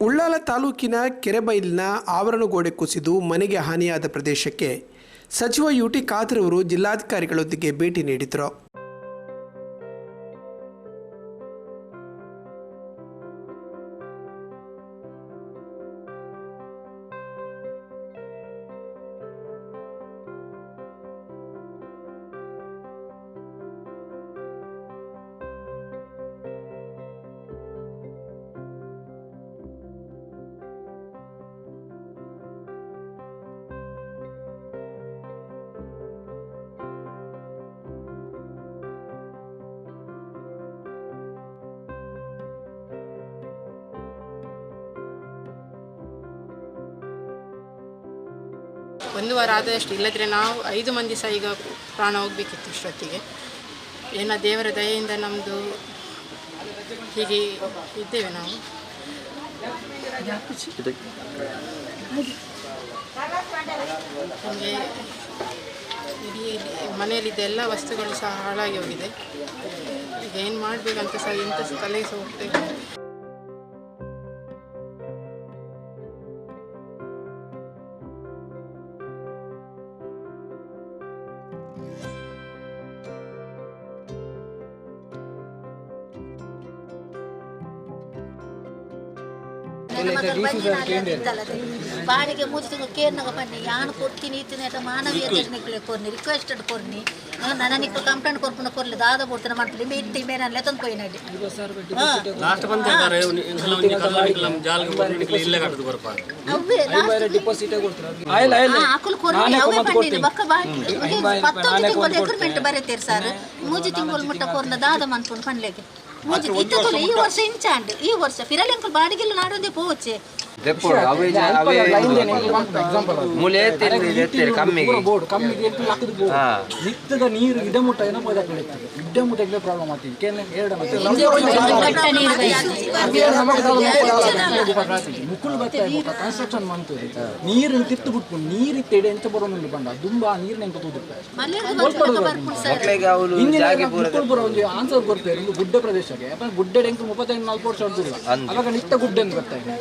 ಉಳ್ಳಾಲ ತಾಲೂಕಿನ ಕೆರೆಬೈಲಿನ ಆವರಣಗೋಡೆ ಕುಸಿದು ಮನೆಗೆ ಹಾನಿಯಾದ ಪ್ರದೇಶಕ್ಕೆ ಸಚಿವ ಯುಟಿ ಖಾದರ್ ಅವರು ಜಿಲ್ಲಾಧಿಕಾರಿಗಳೊಂದಿಗೆ ಭೇಟಿ ನೀಡಿದರು. ಒಂದು ವಾರ ಆದಷ್ಟು, ಇಲ್ಲದ್ರೆ ನಾವು 5 ಮಂದಿ ಸಹ ಈಗ ಪ್ರಾಣ ಹೋಗಬೇಕಿತ್ತು ಇಷ್ಟೊತ್ತಿಗೆ. ಏನೋ ದೇವರ ದಯೆಯಿಂದ ನಮ್ಮದು ಹೀಗೆ ಇದ್ದೇವೆ ನಾವು. ನಮಗೆ ಇಡೀ ಮನೆಯಲ್ಲಿದ್ದ ಎಲ್ಲ ವಸ್ತುಗಳು ಸಹ ಹಾಳಾಗಿ ಹೋಗಿದೆ. ಈಗ ಏನು ಮಾಡಬೇಕಂತ ಸಹ ಎಂಥ ತಲೆಗೆ ಸಹ ಹೋಗ್ತೇವೆ. ಬಾಡಿಗೆ 3 ತಿಂಗಳು ಕೇರ್ನಾಗ ಬನ್ನಿ ಯಾನು ಕೊಡ್ತೀನಿ ಇತ್ತಿನ ಮಾನವೀಯತೆ ಕೊರ್ನಿ ರಿಕ್ವೆಸ್ಟೆಡ್ ಕೊರ್ನಿ ನನ್ನ ನಿಕ್ಕು ಕಂಪ್ಲೇಂಟ್ ಕೊರ್ಪುನ ಕೊರ್ಲಿ ದಾದ ಕೊಡ್ತಾನೆ ಮಾಡ್ತೀನಿ ಮೇಟಿ ಮೇನ ಲೆತನ್ ಕೊಯ್ನಡಿ ಲಾಸ್ಟ್ ಬಂದ ತಾರೆ ಇಂಕಲ ಕಲ್ಲ ಜಾಲ್ಗೆ ಇಲ್ಲ ಕಟ್ಟದು ಬರ್ಪ ಅವೇ ಡಿಪಾಸಿಟ್ ಕೊಡ್ತಾರೆ ಆಯಿಲ್ ಆಕುಲ್ ಕೊರ್ನಿ ಅವೇ ಬನ್ನಿ ಬಕ್ಕ ಬಾಡಿ 10 ತಿಂಗಳು ಅಗ್ರಿಮೆಂಟ್ ಬರೆತೀರ್ ಸರ್ 3 ತಿಂಗಳು ಮುಟ್ಟ ಕೊರ್ನ ದಾದ ಮನ್ಕೊಂಡು ಪನ್ಲೆಗೆ ಈ ವರ್ಷ ಇಂಚಾಂಡ್ ಈ ವರ್ಷ ಫಿರಲೆಂಕಲ್ ಬಾಡಿಗೆಲ್ಲ ನಾಡೊಂದೇ ಪೋಚೆ ನಿತ್ಯದ ನೀರು ಇಡಮುಟ್ಟ ಇಡಮುಟ್ಟಕ್ಕೆ ಪ್ರಾಬ್ಲಮ್ ಆಗ್ತಿದೆ. ಮುಕ್ಕುಳು ಬತ್ತ ಕನ್ಸ್ಟ್ರಕ್ಷನ್ ಮಾಡ್ತದೆ ನೀರು ತಿತ್ತು ಬಿಟ್ಟು ನೀರು ಇತ್ತೇಡೆ ಎಂತ ಬರೋದು ಬಂದ ತುಂಬಾ ನೀರಿನ ಎಂತ ತೂದುತ್ತೆ ಒಂದು ಆನ್ಸರ್ ಕೊಡ್ತಾರೆ. ಒಂದು ಗುಡ್ಡ ಪ್ರದೇಶಕ್ಕೆ ಗುಡ್ಡ 35-40 ವರ್ಷ ಹೊಡೆದಿಲ್ಲ ಅವಾಗ ನಿತ್ಯ ಗುಡ್ಡ ಅಂತ ಬರ್ತಾ ಇದೆ.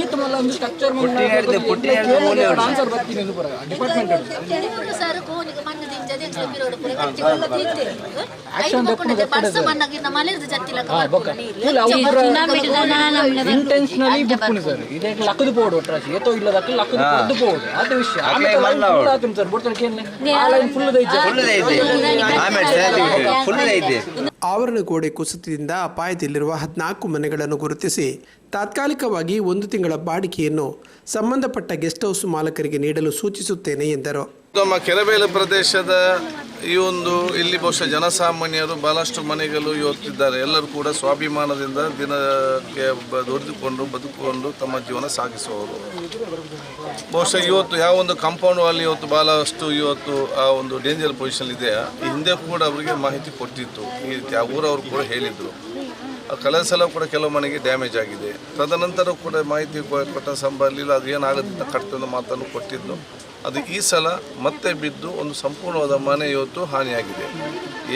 ಈತ ಮಲ್ಲ ಒಂದು ಸ್ಟ್ರಕ್ಚರ್ ಆನ್ಸರ್ ಬರ್ತೀನಿ ಡಿಪಾರ್ಟ್ಮೆಂಟ್ ಇಂಟೆನ್ಷನಲಿ ಬುಕ್ಕು ಸರ್ ಇದೆ ಲಕ್ಕದು ಬೋರ್ಡ್ ಒಟ್ರಾಶಿ ಏತೋ ಇಲ್ಲ ಲಕ್ಕದು ಬೋರ್ಡ್ ಅದು ವಿಷಯ ಸರ್ ಬೋರ್ಡ್ ಆನ್ಲೈನ್ ಫುಲ್ ಇದೆ. ಆವರಣಗೋಡೆ ಕುಸಿತದಿಂದ ಅಪಾಯದಲ್ಲಿರುವ 14 ಮನೆಗಳನ್ನು ಗುರುತಿಸಿ ತಾತ್ಕಾಲಿಕವಾಗಿ 1 ತಿಂಗಳ ಬಾಡಿಗೆಯನ್ನು ಸಂಬಂಧಪಟ್ಟ ಗೆಸ್ಟ್ ಹೌಸ್ ಮಾಲಕರಿಗೆ ನೀಡಲು ಸೂಚಿಸುತ್ತೇನೆ ಎಂದರು. ನಮ್ಮ ಕೆರೆಬೈಲು ಪ್ರದೇಶದ ಈ ಒಂದು ಇಲ್ಲಿ ಬಹುಶಃ ಜನಸಾಮಾನ್ಯರು ಬಹಳಷ್ಟು ಮನೆಗಳು ಇವತ್ತಿದ್ದಾರೆ. ಎಲ್ಲರೂ ಕೂಡ ಸ್ವಾಭಿಮಾನದಿಂದ ದಿನಕ್ಕೆ ದುಡಿದುಕೊಂಡು ಬದುಕಿಕೊಂಡು ತಮ್ಮ ಜೀವನ ಸಾಗಿಸುವವರು. ಬಹುಶಃ ಇವತ್ತು ಯಾವ ಒಂದು ಕಾಂಪೌಂಡ್ ವಾಲ್ ಇವತ್ತು ಬಹಳಷ್ಟು ಇವತ್ತು ಆ ಒಂದು ಡೇಂಜರ್ ಪೊಸಿಷನ್ ಇದೆ. ಹಿಂದೆ ಕೂಡ ಅವರಿಗೆ ಮಾಹಿತಿ ಕೊಟ್ಟಿತ್ತು, ಈ ರೀತಿ ಆ ಊರವರು ಕೂಡ ಹೇಳಿದರು. ಕಳೆದ ಸಲ ಕೂಡ ಕೆಲವು ಮನೆಗೆ ಡ್ಯಾಮೇಜ್ ಆಗಿದೆ. ತದನಂತರ ಕೂಡ ಮಾಹಿತಿ ಕೊಟ್ಟ ಸಂಬಂಧ ಅದು ಏನಾಗುತ್ತೆ ಕಟ್ತದ ಮಾತನ್ನು ಕೊಟ್ಟಿದ್ದು. ಅದು ಈ ಸಲ ಮತ್ತೆ ಬಿದ್ದು ಒಂದು ಸಂಪೂರ್ಣವಾದ ಮನೆ ಇವತ್ತು ಹಾನಿಯಾಗಿದೆ.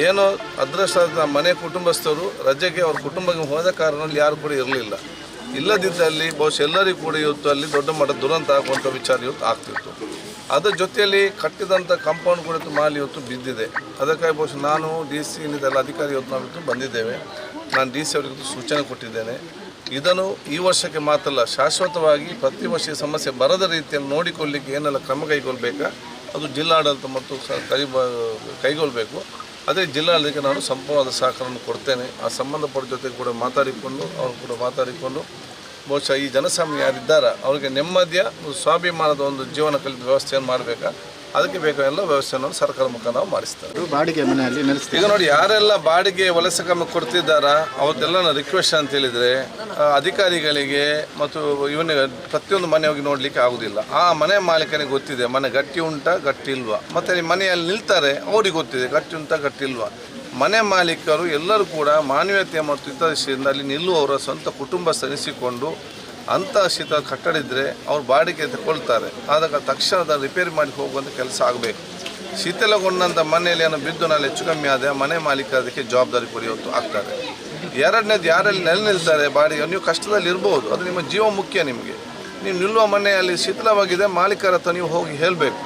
ಏನೋ ಅದೃಷ್ಟದ ಮನೆ ಕುಟುಂಬಸ್ಥರು ರಜೆಗೆ ಅವ್ರ ಕುಟುಂಬಕ್ಕೆ ಹೋದ ಕಾರಣದಲ್ಲಿ ಯಾರು ಕೂಡ ಇರಲಿಲ್ಲ. ಇಲ್ಲದಿದ್ದಲ್ಲಿ ಬಹುಶಃ ಎಲ್ಲರಿಗೂ ಕೂಡ ಇವತ್ತು ಅಲ್ಲಿ ದೊಡ್ಡ ಮಟ್ಟದ ದುರಂತ ಆಗುವಂಥ ವಿಚಾರ ಇವತ್ತು ಆಗ್ತಿತ್ತು. ಅದರ ಜೊತೆಯಲ್ಲಿ ಕಟ್ಟಿದಂಥ ಕಾಂಪೌಂಡ್ ಕೂಡ ಮಾಲ್ ಇವತ್ತು ಬಿದ್ದಿದೆ. ಅದಕ್ಕಾಗಿ ಬಹುಶಃ ನಾನು DC ಇನ್ನಿದೆಲ್ಲ ಅಧಿಕಾರಿ ಇವತ್ತು ನಾವು ಬಂದಿದ್ದೇವೆ. ನಾನು DC ಅವರಿಗೆ ಸೂಚನೆ ಕೊಟ್ಟಿದ್ದೇನೆ. ಇದನ್ನು ಈ ವರ್ಷಕ್ಕೆ ಮಾತ್ರ ಅಲ್ಲ, ಶಾಶ್ವತವಾಗಿ ಪ್ರತಿ ವರ್ಷ ಸಮಸ್ಯೆ ಬರದ ರೀತಿಯಲ್ಲಿ ನೋಡಿಕೊಳ್ಳಲಿಕ್ಕೆ ಏನೆಲ್ಲ ಕ್ರಮ ಕೈಗೊಳ್ಳಬೇಕಾ ಅದು ಜಿಲ್ಲಾಡಳಿತ ಮತ್ತು ಕೈಗೊಳ್ಳಬೇಕು. ಅದೇ ಜಿಲ್ಲಾಡಳಿತಕ್ಕೆ ನಾನು ಸಂಪೂರ್ಣವಾದ ಸಹಕಾರವನ್ನು ಕೊಡ್ತೇನೆ. ಆ ಸಂಬಂಧಪಟ್ಟ ಜೊತೆ ಕೂಡ ಮಾತಾಡಿಕೊಂಡು ಅವರು ಕೂಡ ಮಾತಾಡಿಕೊಂಡು ಬಹುಶಃ ಈ ಜನಸಾಮಾನ್ಯ ಯಾರಿದ್ದಾರೆ ಅವರಿಗೆ ನೆಮ್ಮದಿಯ ಸ್ವಾಭಿಮಾನದ ಒಂದು ಜೀವನ ಕಲಿತ ವ್ಯವಸ್ಥೆಯನ್ನು ಮಾಡಬೇಕಾ, ಅದಕ್ಕೆ ಬೇಕಾದ ಎಲ್ಲ ವ್ಯವಸ್ಥೆಯನ್ನು ಸರ್ಕಾರ ಮುಖಾಂತರ ನಾವು ಮಾಡಿಸ್ತಾರೆ. ಬಾಡಿಗೆ ಮನೆಯಲ್ಲಿ ಈಗ ನೋಡಿ, ಯಾರೆಲ್ಲ ಬಾಡಿಗೆ ವಲಸೆ ಕ್ರಮ ಕೊಡ್ತಿದ್ದಾರಾ ಅವತ್ತೆಲ್ಲ ರಿಕ್ವೆಸ್ಟ್ ಅಂತ ಹೇಳಿದರೆ ಅಧಿಕಾರಿಗಳಿಗೆ ಮತ್ತು ಇವನಿಗೆ ಪ್ರತಿಯೊಂದು ಮನೆ ಹೋಗಿ ನೋಡಲಿಕ್ಕೆ ಆಗೋದಿಲ್ಲ. ಆ ಮನೆ ಮಾಲೀಕನಿಗೆ ಗೊತ್ತಿದೆ ಮನೆ ಗಟ್ಟಿ ಉಂಟಾ ಗಟ್ಟಿ ಇಲ್ವಾ, ಮತ್ತು ಮನೆಯಲ್ಲಿ ನಿಲ್ತಾರೆ ಅವ್ರಿಗೆ ಗೊತ್ತಿದೆ ಗಟ್ಟಿ ಉಂಟಾ ಗಟ್ಟಿ ಇಲ್ವಾ. ಮನೆ ಮಾಲೀಕರು ಎಲ್ಲರೂ ಕೂಡ ಮಾನವೀಯತೆ ಮತ್ತು ಹಿತದೃಷ್ಟಿಯಿಂದ ಅಲ್ಲಿ ನಿಲ್ಲುವವರ ಸ್ವಂತ ಕುಟುಂಬ ಸರಿಸಿಕೊಂಡು ಅಂಥ ಶೀತ ಕಟ್ಟಡ ಇದ್ದರೆ ಅವ್ರು ಬಾಡಿಗೆ ತಗೊಳ್ತಾರೆ. ಆದಾಗ ತಕ್ಷಣದ ರಿಪೇರಿ ಮಾಡಿ ಹೋಗುವಂಥ ಕೆಲಸ ಆಗಬೇಕು. ಶೀತಲಗೊಂಡಂಥ ಮನೆಯಲ್ಲಿ ಏನೋ ಬಿದ್ದು ನಾಳೆ ಹೆಚ್ಚು ಕಮ್ಮಿ ಆದರೆ ಮನೆ ಮಾಲೀಕ ಅದಕ್ಕೆ ಜವಾಬ್ದಾರಿ ಕೊಡಿ ಇವತ್ತು ಆಗ್ತಾರೆ. ಎರಡನೇದು ಯಾರಲ್ಲಿ ನೆಲೆ ನಿಲ್ತಾರೆ ಬಾಡಿಗೆ, ನೀವು ಕಷ್ಟದಲ್ಲಿ ಇರ್ಬೋದು, ಅದು ನಿಮ್ಮ ಜೀವ ಮುಖ್ಯ. ನಿಮಗೆ ನೀವು ನಿಲ್ಲುವ ಮನೆಯಲ್ಲಿ ಶಿಥಿಲವಾಗಿದೆ, ಮಾಲೀಕರ ಹತ್ರ ನೀವು ಹೋಗಿ ಹೇಳಬೇಕು.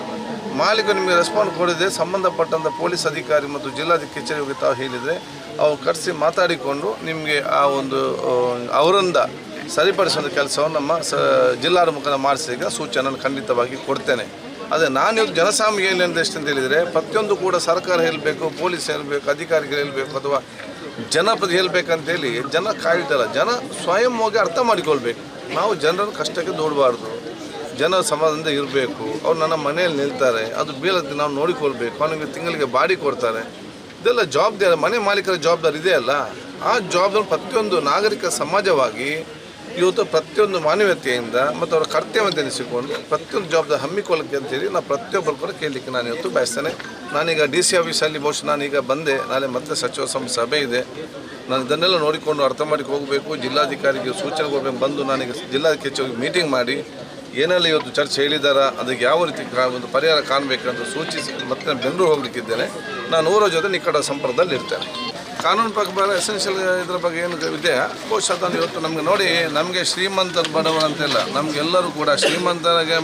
ಮಾಲೀಕ ನಿಮಗೆ ರೆಸ್ಪಾನ್ಸ್ ಕೊಡಿದೆ, ಸಂಬಂಧಪಟ್ಟಂಥ ಪೊಲೀಸ್ ಅಧಿಕಾರಿ ಮತ್ತು ಜಿಲ್ಲಾಧಿಕಾರಿ ಕಚೇರಿ ಹೋಗಿ ತಾವು ಹೇಳಿದರೆ ಅವ್ರು ಕರೆಸಿ ಮಾತಾಡಿಕೊಂಡು ನಿಮಗೆ ಆ ಒಂದು ಅವರಿಂದ ಸರಿಪಡಿಸುವಂಥ ಕೆಲಸವನ್ನು ನಮ್ಮ ಜಿಲ್ಲಾರ ಮುಖಾಂತರ ಮಾಡಿಸಿದಾಗ ಸೂಚನೆ ಖಂಡಿತವಾಗಿ ಕೊಡ್ತೇನೆ. ಅದೇ ನಾನು ಇವತ್ತು ಜನಸಾಮಾನ್ಯ ಏನು ಅಂತ ಹೇಳಿದರೆ, ಪ್ರತಿಯೊಂದು ಕೂಡ ಸರ್ಕಾರ ಹೇಳಬೇಕು, ಪೊಲೀಸ್ ಹೇಳಬೇಕು, ಅಧಿಕಾರಿಗಳು ಹೇಳಬೇಕು, ಅಥವಾ ಜನಪ್ರತಿ ಹೇಳಬೇಕಂತೇಳಿ ಜನ ಕಾಯ್ದಲ್ಲ. ಜನ ಸ್ವಯಂ ಹೋಗಿ ಅರ್ಥ ಮಾಡಿಕೊಳ್ಬೇಕು. ನಾವು ಜನರ ಕಷ್ಟಕ್ಕೆ ದೂಡಬಾರ್ದು, ಜನ ಸಮಾಧಾನದಿಂದ ಇರಬೇಕು. ಅವ್ರು ನನ್ನ ಮನೆಯಲ್ಲಿ ನಿಲ್ತಾರೆ, ಅದು ಬೀಳತ್ತೆ ನಾವು ನೋಡಿಕೊಳ್ಬೇಕು. ಅವನಿಗೆ ತಿಂಗಳಿಗೆ ಬಾಡಿಗೆ ಕೊಡ್ತಾರೆ, ಇದೆಲ್ಲ ಜವಾಬ್ದಾರಿ, ಮನೆ ಮಾಲೀಕರ ಜವಾಬ್ದಾರಿ ಇದೆಯಲ್ಲ. ಆ ಜವಾಬ್ದಾರಿ ಪ್ರತಿಯೊಂದು ನಾಗರಿಕ ಸಮಾಜವಾಗಿ ಇವತ್ತು ಪ್ರತಿಯೊಂದು ಮಾನವೀಯತೆಯಿಂದ ಮತ್ತು ಅವರ ಕರ್ತವ್ಯ ಎನಿಸಿಕೊಂಡು ಪ್ರತಿಯೊಂದು ಜವಾಬ್ದಾರಿ ಹಮ್ಮಿಕೊಳ್ಳಕ್ಕೆ ಅಂತೇಳಿ ನಾವು ಪ್ರತಿಯೊಬ್ಬರು ಕೂಡ ಕೇಳಲಿಕ್ಕೆ ನಾನು ಇವತ್ತು ಬಯಸ್ತೇನೆ. ನಾನೀಗ DC ಆಫೀಸಲ್ಲಿ ಬಹುಶಃ ನಾನೀಗ ಬಂದೆ, ನಾಳೆ ಮತ್ತೆ ಸಚಿವ ಸಂಸ್ಥೆ ಸಭೆ ಇದೆ. ನಾನು ಇದನ್ನೆಲ್ಲ ನೋಡಿಕೊಂಡು ಅರ್ಥ ಮಾಡಿ ಹೋಗಬೇಕು. ಜಿಲ್ಲಾಧಿಕಾರಿಗೆ ಸೂಚನೆ ಕೊಡಬೇಕು. ಬಂದು ನಾನೀಗ ಜಿಲ್ಲಾಧಿಕಾರಿ ಮೀಟಿಂಗ್ ಮಾಡಿ ಏನೆಲ್ಲ ಇವತ್ತು ಚರ್ಚೆ ಹೇಳಿದಾರ, ಅದಕ್ಕೆ ಯಾವ ರೀತಿ ಒಂದು ಪರಿಹಾರ ಕಾಣಬೇಕಂತ ಸೂಚಿಸಿ ಮತ್ತೆ ಬೆಂಗಳೂರು ಹೋಗಲಿಕ್ಕಿದ್ದೇನೆ. ನಾನು ಊರ ಜೊತೆ ನಿಕಟ ಸಂಪರ್ಕದಲ್ಲಿ ಇರ್ತೇನೆ. ಕಾನೂನು ಪ್ರಕಾರ ಎಸೆನ್ಷಿಯಲ್ ಇದರ ಬಗ್ಗೆ ಏನು ಇದೆಯಾ ಬಹುಶಃ ಅದನ್ನು ಇವತ್ತು ನಮಗೆ ನೋಡಿ, ನಮಗೆ ಶ್ರೀಮಂತರು ಬಡವರಂತೆಲ್ಲ, ನಮಗೆಲ್ಲರೂ ಕೂಡ ಶ್ರೀಮಂತರಿಗೆ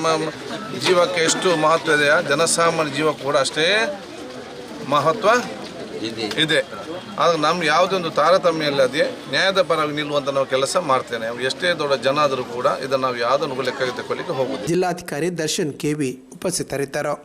ಜೀವಕ್ಕೆ ಎಷ್ಟು ಮಹತ್ವ ಇದೆಯಾ, ಜನಸಾಮಾನ್ಯ ಜೀವ ಕೂಡ ಅಷ್ಟೇ ಮಹತ್ವ ಇದೆ. ಆದರೆ ನಮ್ಗೆ ಯಾವುದೇ ಒಂದು ತಾರತಮ್ಯ ಇಲ್ಲದೆ ನ್ಯಾಯದ ಪರವಾಗಿ ನಿಲ್ಲುವಂಥ ನಾವು ಕೆಲಸ ಮಾಡ್ತೇನೆ. ಎಷ್ಟೇ ದೊಡ್ಡ ಜನ ಆದರೂ ಕೂಡ ಇದನ್ನು ನಾವು ಯಾವುದನ್ನು ಲೆಕ್ಕ ತೆಗೊಳ್ಳಿಕ್ಕೆ ಹೋಗುವುದು. ಜಿಲ್ಲಾಧಿಕಾರಿ ದರ್ಶನ್ KV ಉಪಸ್ಥಿತರಿದ್ದರು.